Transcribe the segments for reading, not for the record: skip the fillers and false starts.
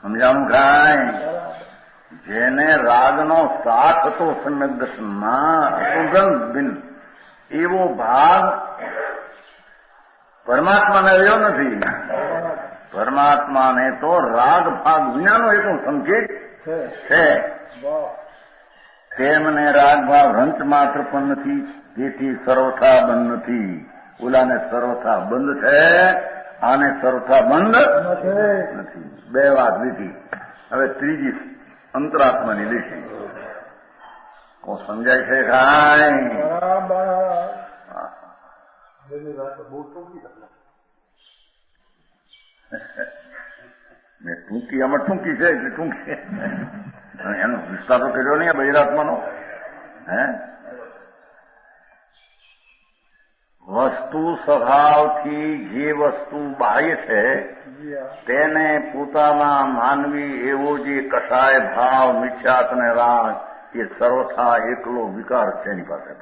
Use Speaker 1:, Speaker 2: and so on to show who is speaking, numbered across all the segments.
Speaker 1: સમજાણું કાંઈ? જેને રાગનો સાથ હતો સમ્યક દર્શનમાં સુગંધ બિન એવો ભાગ પરમાત્માને રહ્યો નથી. પરમાત્માને તો રાગ ભાગ વિનાનો એક સંકેત છે. તેમને રાગ ભાવ રંચ માત્ર પણ નથી, તેથી સર્વથા બંધ નથી. ઓલાને સર્વથા બંધ છે, આને સર્વથા બંધ નથી. બે વાત લીધી. હવે ત્રીજી અંતરાત્માની લીધી. કોણ સમજાય છે? કાંઈ મેં ટૂંકી આમાં ટૂંકી છે એટલે ટૂંકી એનો વિસ્તાર તો કર્યો નહીં બહિરાત્માનો. વસ્તુ સ્વભાવથી જે વસ્તુ બાહ્ય છે તેને પોતાના માનવી એવો જે કસાય ભાવ મિથ્યાત અને રાગ એ સર્વથા એકલો વિકાર છે એની પાસે.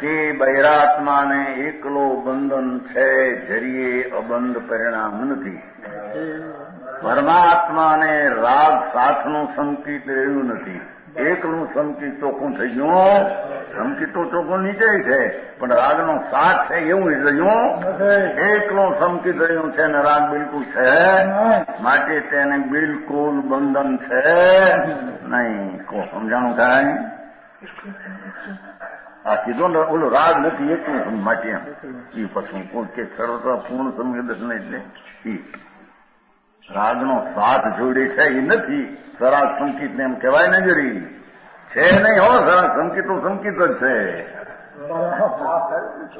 Speaker 1: તે બહિરાત્માને એકલો બંધન છે, જરીએ અબંધ પરિણામ નથી. પરમાત્માને રાગ સાથનું સંકિત રહ્યું નથી. એકલું સંકિત ચોખ્ખું થઈ ગયું. સંકિત તો ચોખ્ખું નીચે છે, પણ રાગનો સાથ છે એવું રહ્યું. એકલો સંકિત રહ્યું છે ને રાગ બિલકુલ છે, માટે તેને બિલકુલ બંધન છે નહીં. સમજાણું થાય? આ કીધો ને ઓલો રાગ નથી એકલું માટે એમ એ પછી કોઈ કે સર્વતા પૂર્ણ સંવેદન એટલે રાગનો સાથ જોડે છે એ નથી. સરાગ સંકિત ને એમ કહેવાય ને જરી છે નહીં. હો સરાગ સંકિત તો સંકિત જ છે,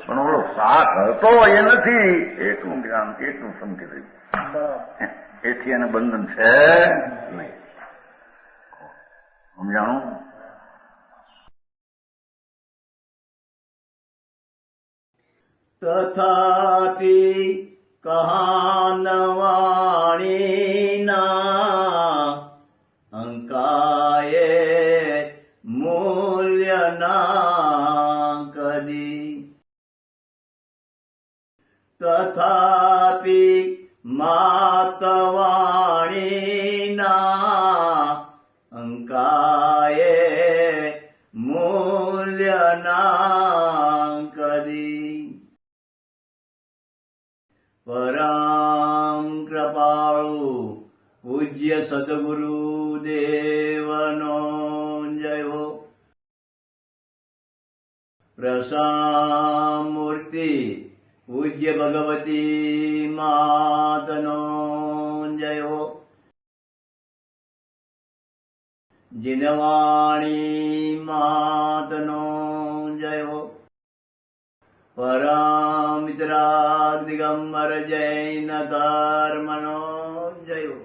Speaker 1: પણ ઓલો સાથ હતો એ નથી. એટલું જ્ઞાન એટલું સંકિત એથી એને બંધન છે નહીં. સમજાણું?
Speaker 2: તથાપિ કહાનવાણીના અંકાયે મૂલ્યના કદી. તથાપિ માતવાણીના અંકાયે મૂલ્યના કદી. પરમ કૃપાળુ પૂજ્ય સદગુરુ દેવનો જય હો. પ્રસામૂર્તિ પૂજ્ય ભગવતી માતનો જય હો. જીનવાણી માતનો જય હો. પરમિત્રાગ દિગંબર જૈન ધર્મનો જય હો.